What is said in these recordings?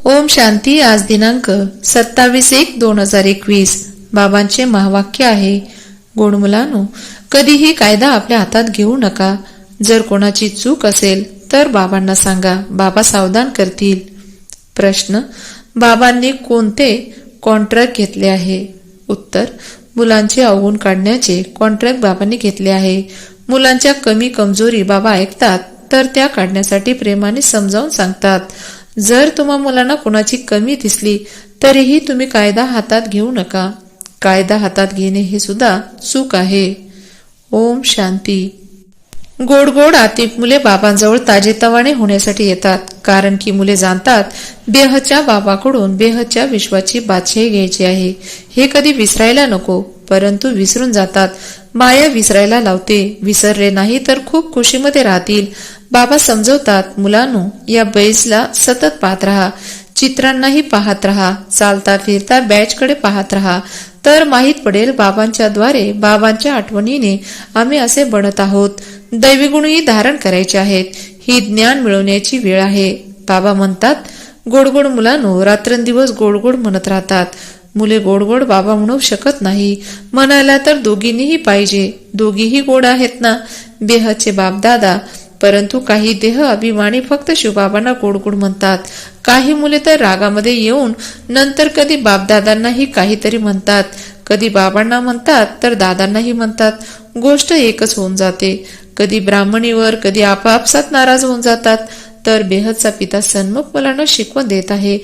ओम शांती. आज दिनांक 27/1/2021. बाबांचे महावाक्य आहे, गोड मुलांनो, कधीही कायदा आपल्या हातात घेऊ नका. जर कोणाची चूक असेल तर बाबांना सांगा, बाबा सावधान करतील. प्रश्न: बाबांनी कोणते कॉन्ट्रॅक्ट घेतले आहे? उत्तर: मुलांचे अवगुण काढण्याचे कॉन्ट्रॅक्ट बाबांनी घेतले आहे. मुलांच्या कमी कमजोरी बाबा ऐकतात तर त्या काढण्यासाठी प्रेमाने समजावून सांगतात. जर तुम्हा मुलांना कोणाची कमी दिसली तरीही तुम्ही कायदा हातात घेऊ नका. कायदा हातात घेणे हे सुद्धा चूक आहे. ओम शांती. गोड गोड आतिफ मुले बाबांजवळ ताजेतवाने होण्यासाठी येतात, कारण की मुले जाणतात बेहदच्या बाबाकडून बेहदच्या विश्वाची बादशाही घ्यायची आहे. हे कधी विसरायला नको, परंतु विसरून जातात. माया विसरायला लावते. विसरले नाही तर खूप खुशीमध्ये राहतील. बाबा समजवतात, मुलांनो, या बैसला सतत पाहत राहा, चित्रांनाही पाहत राहा, चालता फिरता बॅचकडे पाहत राहा, तर माहीत पडेल बाबांच्या द्वारे, बाबांच्या आठवणीने आम्ही असे बनत आहोत. दैवीगुणही धारण करायचे आहेत. ही ज्ञान मिळवण्याची वेळ आहे. बाबा म्हणतात, गोडगोड मुलांनो, रात्रंदिवस गोडगोड म्हणत राहतात. मुले गोडगोड बाबा म्हणू शकत नाही. म्हणायला तर दोघींनीही पाहिजे. दोघीही गोड आहेत ना, बेहदचे बापदादा. परंतु काही देह अभिमानी फक्त शिवबाबांना गोडगोड म्हणतात. काही मुले तर रागामध्ये येऊन नंतर कधी बापदादांनाही काहीतरी म्हणतात, कधी बाबांना म्हणतात तर दादांनाही म्हणतात. गोष्ट एकच होऊन जाते. कधी ब्राह्मणीवर, कधी आपापसात नाराज होऊन जातात. तर बेहदचा पिता सन्मुख मुलांना शिकवण देत आहे.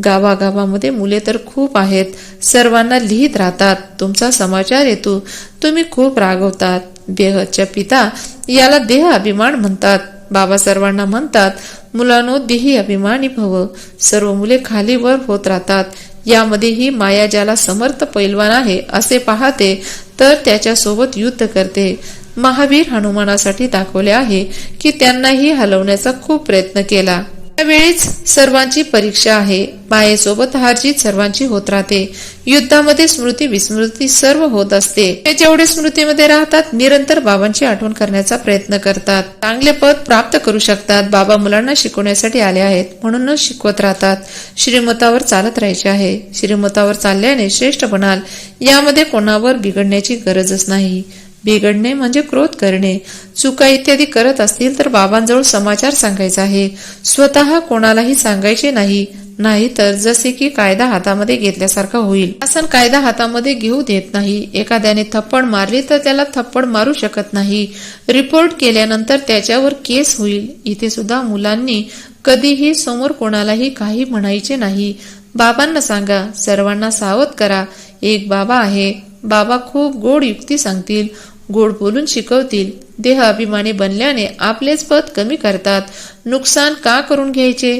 गावागावामध्ये मुले तर खूप आहेत. सर्वांना लिहित राहतात. तुमचा समाचार येतो, तुम्ही खूप रागवतात. बेहदच्या पिता याला देह अभिमान म्हणतात. बाबा सर्वांना म्हणतात, मुलांनो, देही अभिमानी भव. सर्व मुले खाली वर होत राहतात. यामध्येही माया ज्याला समर्थ पैलवान आहे असे पाहते तर त्याच्या सोबत युद्ध करते. महावीर हनुमानासाठी दाखवले आहे की त्यांनाही हलवण्याचा खूप प्रयत्न केला. त्यावेळीच सर्वांची परीक्षा आहे. मायेसोबत हारजीत सर्वांची होत राहते. युद्धामध्ये स्मृती विस्मृती सर्व होत असते. ते जेवढे स्मृतीमध्ये राहतात निरंतर बाबांची आठवण करण्याचा प्रयत्न करतात. चांगले पद प्राप्त करू शकतात. बाबा मुलांना शिकवण्यासाठी आले आहेत, म्हणूनच शिकवत राहतात. श्रीमतावर चालत राहायचे आहे. श्रीमतावर चालल्याने श्रेष्ठ बनाल. यामध्ये कोणावर बिघडण्याची गरजच नाही. बिघडणे म्हणजे क्रोध करणे, चुका इत्यादी करत असतील तर बाबांजवळ समाचार सांगायचा आहे. स्वतः कोणालाही सांगायचे नाही, नाहीतर जसे की कायदा हातामध्ये घेतल्यासारखा होईल. शासन कायदा हातामध्ये घेऊ देत नाही. एखाद्याने थप्पड मारली तर त्याला थप्पड मारू शकत नाही. रिपोर्ट केल्यानंतर त्याच्यावर केस होईल. इथे सुद्धा मुलांनी कधीही समोर कोणालाही काही म्हणायचे नाही. बाबांना सांगा, सर्वांना सावध करा. एक बाबा आहे. बाबा खूप गोड युक्ती सांगतील, गोड बोलून शिकवतील. देह अभिमानी बनल्याने आपलेच पद कमी करतात. नुकसान का करून घ्यायचे?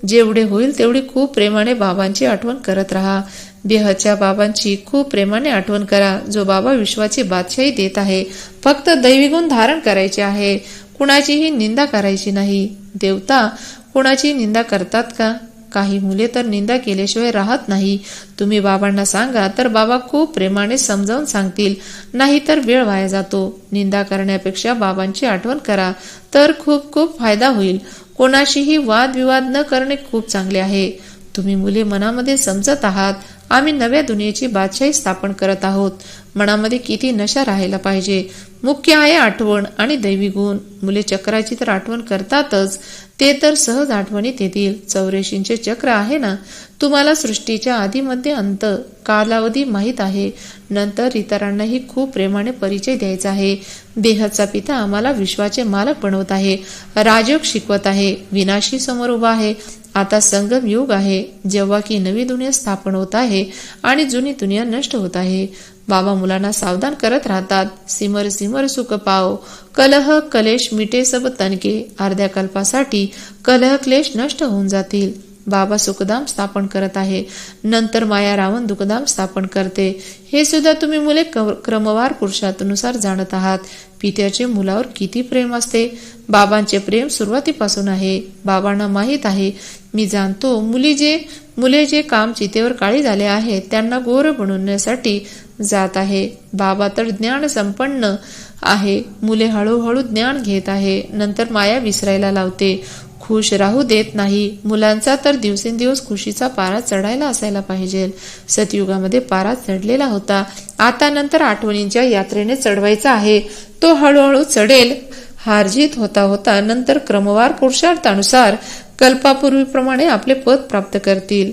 जेवढे होईल तेवढी खूप प्रेमाने बाबांची आठवण करत राहा. बेहदच्या बाबांची खूप प्रेमाने आठवण करा, जो बाबा विश्वाची बादशाही देत आहे. फक्त दैवीगुण धारण करायचे आहे. कुणाचीही निंदा करायची नाही. देवता कुणाची निंदा करतात का? काही मुले तर निंदा केल्याशिवाय राहत नाही. तुम्ही बाबांना सांगा तर बाबा खूप प्रेमाने समजावून सांगतील, नाहीतर वेळ वाया जातो. निंदा करण्यापेक्षा बाबांची आठवण करा तर खूप खूप फायदा होईल. कोणाशीही वादविवाद न करणे खूप चांगले आहे. तुम्ही मुले मनामध्ये समजत आहात, आम्ही नव्या दुनियेची बादशाही स्थापन करत आहोत. मनामध्ये किती नशा राहायला पाहिजे. मुख्य आहे आठवण आणि दैवी गुण. मुले चक्राची तर आठवण करतातच, ते तर सहज आठवणीत येतील. 84 चक्र आहे ना. तुम्हाला सृष्टीच्या आधी मध्ये अंत कालावधी माहीत आहे. नंतर इतरांनाही खूप प्रेमाने परिचय द्यायचा आहे. बेहदचा पिता आम्हाला विश्वाचे मालक बनवत आहे. राजयोग शिकवत आहे. विनाशी समोर उभा आहे. आता संगम युग आहे, जेव्हा की नवी दुनिया स्थापन होत आहे आणि जुनी दुनिया नष्ट होत आहे. बाबा मुलांना सावधान करत राहतात. सिमर सिमर सुख पाओ, कलह कलेश मिटे सब तनके. अर्ध्या कल्पासाठी कलह क्लेश नष्ट होऊन जातील. बाबा सुखधाम स्थापन करत आहे. नंतर माया रावण दुःखधाम स्थापन करते. हे सुद्धा तुम्ही मुले क्रमवार पुरुषार्थानुसार जाणत आहात. पित्याचे मुलावर किती प्रेम असते. बाबांचे प्रेम सुरुवातीपासून आहे. बाबांना माहीत आहे. मी जाणतो मुले जे काम चितेवर काळी झाले आहे त्यांना गोर बनवण्यासाठी जात आहे. बाबा तर ज्ञान संपन्न आहे. मुले हळूहळू ज्ञान घेत आहे. नंतर माया विसरायला लावते. खुश राहू देत नाही. मुलांचा तर दिवसेंदिवस खुशीचा पारा चढायला असायला पाहिजे. सतयुगामध्ये पारा चढलेला होता, आता नंतर आठवणींच्या यात्रेने चढवायचा आहे. तो हळूहळू चढेल. हारजीत होता होता नंतर क्रमवार पुरुषार्थानुसार कल्पापूर्वीप्रमाणे आपले पद प्राप्त करतील.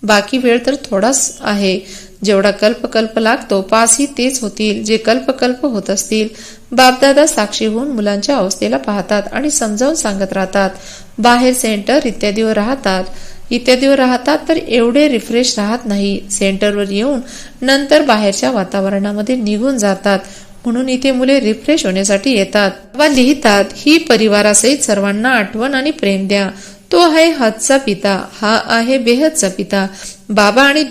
बाकी वेळ तर थोडाच आहे. जेवढा कल्प लागतो, पासही तेच होतील जे कल्प होत असतील. बापदादा साक्षी होऊन मुलांच्या अवस्थेला पाहतात आणि समजावून सांगत राहतात. बाहेर सेंटर इत्यादीवर राहतात तर एवढे रिफ्रेश राहत नाही. सेंटरवर येऊन नंतर बाहेरच्या वातावरणामध्ये निघून जातात. म्हणून इथे मुले रिफ्रेश होण्यासाठी येतात व लिहितात. ही परिवारासहित सर्वांना आठवण आणि प्रेम द्या. तो आहे हदचा पिता, हा आहे बेहदचा पिता. बाबा आणि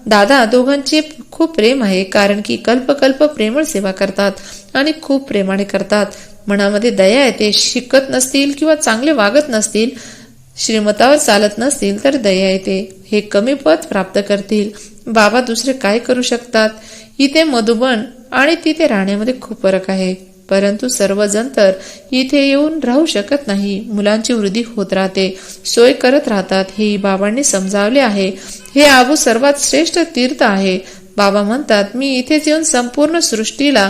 दादा दोघांचे खूप प्रेम आहे, कारण की कल्प प्रेमळ सेवा करतात आणि खूप प्रेमाने करतात. मनामध्ये दया येते. शिकत नसतील किंवा चांगले वागत नसतील, श्रीमतावर चालत नसतील तर दया येते. हे कमी पद प्राप्त करतील. बाबा दुसरे काय करू शकतात? इथे मधुबन आणि तिथे राहण्यामध्ये खूप फरक आहे. परंतु सर्वजण तर इथे येऊन राहू शकत नाही. मुलांची वृद्धी होत राहते, सोय करत राहतात. हेही बाबांनी समजावले आहे. हे आबू सर्वात श्रेष्ठ तीर्थ आहे. बाबा म्हणतात, मी इथेच येऊन संपूर्ण सृष्टीला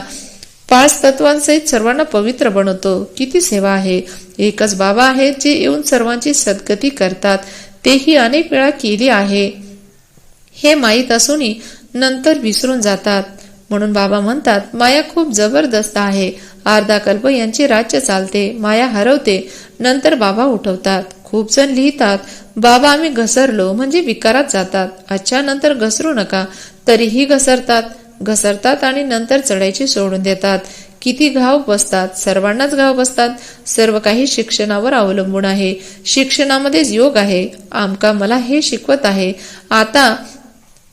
5 तत्वांसहित सर्वांना पवित्र बनवतो. किती सेवा आहे. एकच बाबा आहेत जे येऊन सर्वांची सद्गती करतात. तेही अनेक वेळा केली आहे. हे माहीत असूनही नंतर विसरून जातात. म्हणून बाबा म्हणतात, माया खूप जबरदस्त आहे. अर्धा कल्प यांचे राज्य चालते, माया हरवते, नंतर बाबा उठवतात. खूप जण लिहितात, बाबा आम्ही घसरलो म्हणजे विकारात जातात. अच्छा, नंतर घसरू नका. तरीही घसरतात आणि नंतर चढायची सोडून देतात. किती घाव बसतात, सर्वांनाच घाव बसतात. सर्व काही शिक्षणावर अवलंबून आहे. शिक्षणामध्येच योग आहे. आमका मला हे शिकवत आहे.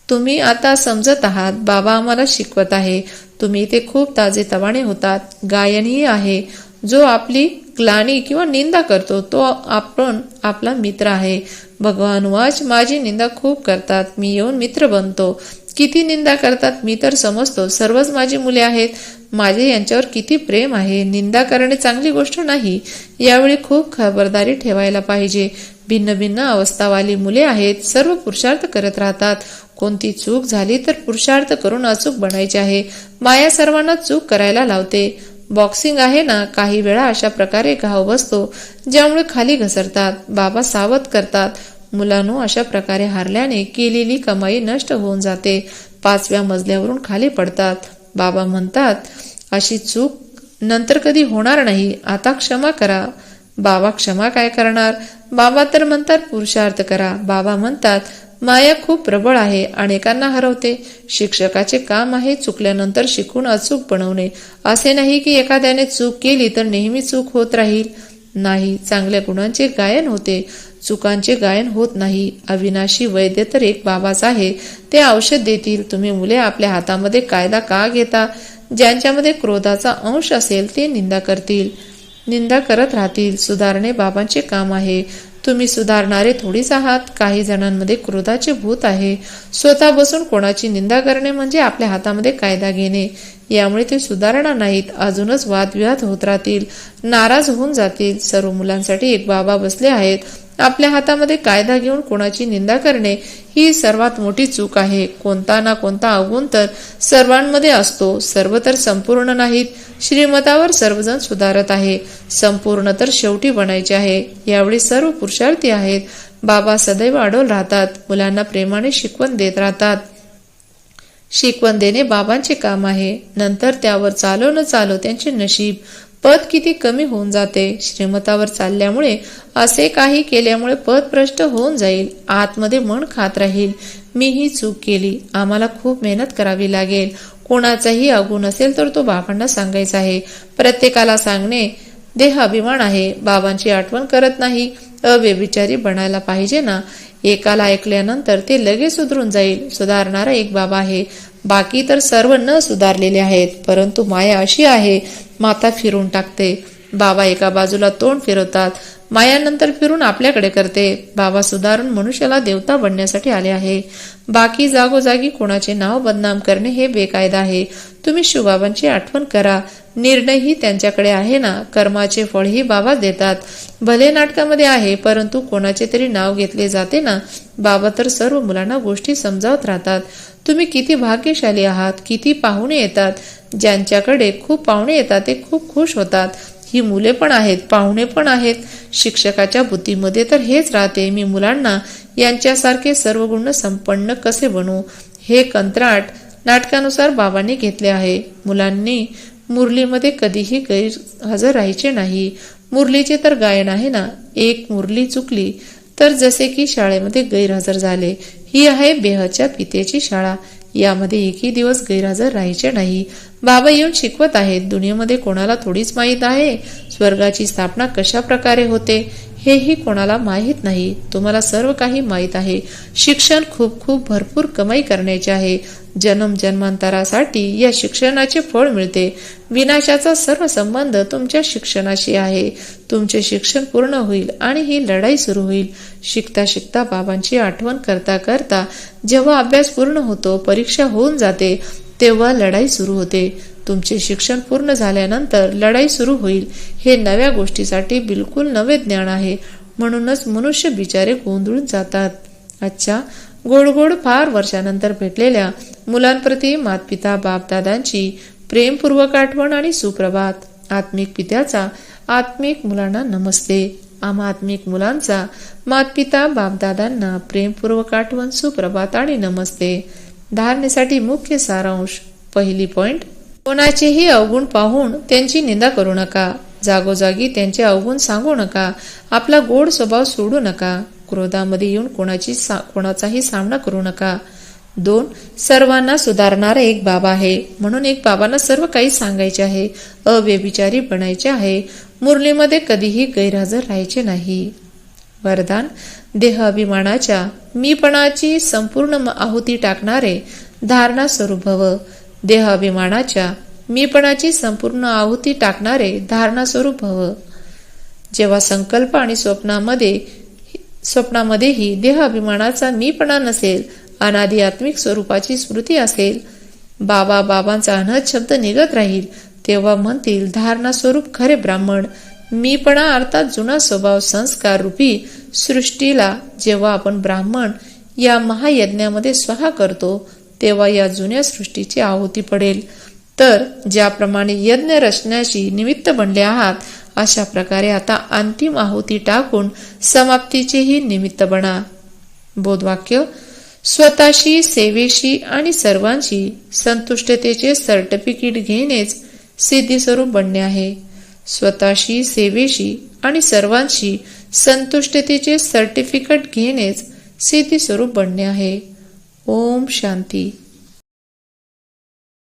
तुम्ही आता समजत आहात. बाबा आम्हाला शिकवत आहे. तुम्ही इथे खूप ताजेतवाने होतात. गायनही आहे. जो आपली ग्लानी किंवा निंदा करतो तो आपला मित्र आहे. भगवान वाच, माझी निंदा खूप करतात, मी येऊन मित्र बनतो. किती निंदा करतात मी तर समजतो. सर्वच माझी मुले आहेत. माझे यांच्यावर किती प्रेम आहे. निंदा करणे चांगली गोष्ट नाही. यावेळी खूप खबरदारी ठेवायला पाहिजे. भिन्न भिन्न अवस्थावाली मुले आहेत. सर्व पुरुषार्थ करत राहतात. कोणती चूक झाली तर पुरुषार्थ करून अचूक बनायचे आहे. माया सर्वांना चूक करायला लावते. बॉक्सिंग आहे ना, काही वेळा अशा प्रकारे घाव बसतो ज्यामुळे खाली घसरतात. बाबा सावध करतात. मुलांनो, अशा प्रकारे हारल्याने केलेली कमाई नष्ट होऊन जाते. 5व्या मजल्यावरून खाली पडतात. बाबा म्हणतात, अशी चूक नंतर कधी होणार नाही. आता क्षमा करा. बाबा क्षमा काय करणार? बाबा तर म्हणतात पुरुषार्थ करा. बाबा म्हणतात, माया खूप प्रबळ आहे, अनेकांना हरवते. शिक्षकाचे काम आहे चुकल्यानंतर शिकून अचूक बनवणे. असे नाही की एखाद्याने चूक केली तर नेहमी चूक होत राहील. नाही, चांगल्या गुणांचे गायन होते, चुकांचे गायन होत नाही. अविनाशी वैद्य तर एक बाबाच आहे. ते औषध देतील. तुम्ही मुले आपल्या हातामध्ये कायदा का घेता? ज्यांच्यामध्ये क्रोधाचा अंश असेल ते निंदा करत राहतील. सुधारणे बाबांचे काम आहे. तुम्ही सुधारणारे थोडीच आहात. काही जणांमध्ये क्रोधाचे भूत आहे. स्वतः बसून कोणाची निंदा करणे म्हणजे आपल्या हातामध्ये कायदा घेणे. यामुळे ते सुधारणार नाहीत. अजूनच वादविवाद होत राहतील, नाराज होऊन जातील. सर्व मुलांसाठी एक बाबा बसले आहेत. आपल्या हातामध्ये कायदा घेऊन कोणाची निंदा करणे ही सर्वात मोठी चूक आहे. कोणता ना कोणता अवगुण तर सर्वांमध्ये असतो. सर्व तर संपूर्ण नाहीत. श्रीमतावर सर्वजण सुधारत आहे. संपूर्ण तर शेवटी बनायचे आहे. यावेळी सर्व पुरुषार्थी आहेत. बाबा सदैव अडोल राहतात. मुलांना प्रेमाने शिकवण देत राहतात. शिकवण देणे बाबांचे काम आहे. नंतर त्यावर चालो न चालो त्यांचे नशीब. पद किती कमी होऊन जाते. श्रीमतावर चालल्यामुळे, असे काही केल्यामुळे पद भ्रष्ट होऊन जाईल. आतमध्ये मन खात राहील, मी ही चूक केली. आम्हाला खूप मेहनत करावी लागेल. कोणाचाही अवगुण असेल तर तो बाबांना सांगायचा आहे. प्रत्येकाला सांगणे देह अभिमान आहे. बाबांची आठवण करत नाही. अव्यभिचारी बनायला पाहिजे ना. एकाला ऐकल्यानंतर ते लगेच सुधरून जाईल. सुधारणारा एक बाबा आहे. बाकी तर सर्व न सुधारलेले आहेत. परंतु माया अशी आहे, माता फिरून टाकते. बाबा एका बाजूला तोंड फिरवतात. माया नंतर फिरून आपल्याकडे करते. बाबा सुधारून मनुष्याला देवता बनण्यासाठी आले आहे. बाकी जागोजागी कोणाचे नाव बदनाम करणे हे बेकायदा आहे. तुम्ही शिवबाबांची आठवण करा. निर्णयही त्यांच्याकडे आहे ना. कर्माचे फळही बाबा देतात. भले नाटकामध्ये आहे, परंतु कोणाचे तरी नाव घेतले जाते ना. बाबा तर सर्व मुलांना गोष्टी समजावत राहतात. तुम्ही किती भाग्यशाली आहात. किती पाहुणे येतात. ज्यांच्याकडे खूप पाहुणे येतात ते खूप खुश होतात. ही मुले पण आहेत, पाहुणे पण आहेत. शिक्षकाच्या बुद्धीमध्ये तर हेच राहते, मी मुलांना यांच्यासारखे सर्व गुण संपन्न कसे बनवू. हे कंत्राट नाटकानुसार बाबांनी घेतले आहे. मुलांनी मुरलीमध्ये कधीही गैरहजर राहायचे नाही. मुरलीचे तर गायन आहे ना. एक मुरली चुकली तर जसे की शाळेमध्ये गैरहजर झाले. ही आहे बेहच्या पितेची शाळा. यामध्ये एकही दिवस गैरहजर राहायचे नाही. बाबा येऊन शिकवत आहेत. दुनियेमध्ये कोणाला थोडीच माहीत आहे स्वर्गाची स्थापना कशा प्रकारे होते, हेही कोणाला माहीत नाही. तुम्हाला सर्व काही माहीत आहे. शिक्षण खूप खूप भरपूर कमाई करण्याचे आहे. जन्म जन्मांतरासाठी या शिक्षणाचे फळ मिळते. विनाशाचा सर्व संबंध तुमच्या शिक्षणाशी आहे. तुमचे शिक्षण पूर्ण होईल आणि ही लढाई सुरू होईल. शिकता शिकता बाबांची आठवण करता करता जेव्हा अभ्यास पूर्ण होतो, परीक्षा होऊन जाते, तेव्हा लढाई सुरू होते. तुमचे शिक्षण पूर्ण झाल्यानंतर लढाई सुरू होईल. हे नव्या गोष्टीसाठी बिलकुल नवे ज्ञान आहे. म्हणूनच मनुष्य बिचारे गोंधळून जातात. अच्छा, गोड गोड फार वर्षानंतर भेटलेल्या मुलांप्रती मातपिता बापदादांची प्रेमपूर्वक आठवण आणि सुप्रभात. आत्मिक पित्याचा आत्मिक मुलांना नमस्ते. आम्हा आत्मिक मुलांचा मातपिता बापदादांना प्रेमपूर्वक आठवण, सुप्रभात आणि नमस्ते. धारणेसाठी मुख्य सारांश. पहिली पॉइंट, कोणाचेही अवगुण पाहून त्यांची निंदा करू नका. जागोजागी त्यांचे अवगुण सांगू नका. आपला गोड स्वभाव सोडू नका. क्रोधामध्ये येऊन कोणाचाही सामना करू नका. 2. सर्वांना सुधारणारा एक बाबा आहे, म्हणून एक बाबांना सर्व काही सांगायचे आहे. अव्यभिचारी बनायचे आहे. मुरलीमध्ये कधीही गैरहजर राहायचे नाही. वरदान, देह अभिमानाच्या मीपणाची संपूर्ण आहुती टाकणारे धारणा स्वरूप भव. देह अभिमानाच्या मीपणाची संपूर्ण आहुती टाकणारे धारणा स्वरूप भव. जेव्हा संकल्प आणि स्वप्नामध्येही देह अभिमानाचा मीपणा नसेल, अनादि आत्मिक स्वरूपाची स्मृती असेल, बाबांचा अनहद शब्द निघत राहील, तेव्हा म्हणतील धारणा स्वरूप खरे ब्राह्मण. मीपणा अर्थात जुना स्वभाव संस्कार रूपी सृष्टीला जेव्हा आपण ब्राह्मण या महायज्ञामध्ये स्वाहा करतो, तेव्हा या जुन्या सृष्टीची आहुती पडेल. तर ज्याप्रमाणे यज्ञ रचण्याची निमित्त बनले आहात, अशा प्रकारे आता अंतिम आहुती टाकून समाप्तीचेही निमित्त बना. बोधवाक्य, स्वतःशी, सेवेशी आणि सर्वांशी संतुष्टतेचे सर्टिफिकेट घेणेच सिद्धी स्वरूप बनणे आहे. स्वतःशी, सेवेशी आणि सर्वांशी संतुष्टतेचे सर्टिफिकेट घेणेच सिद्धी स्वरूप बनणे आहे. ओम शांती.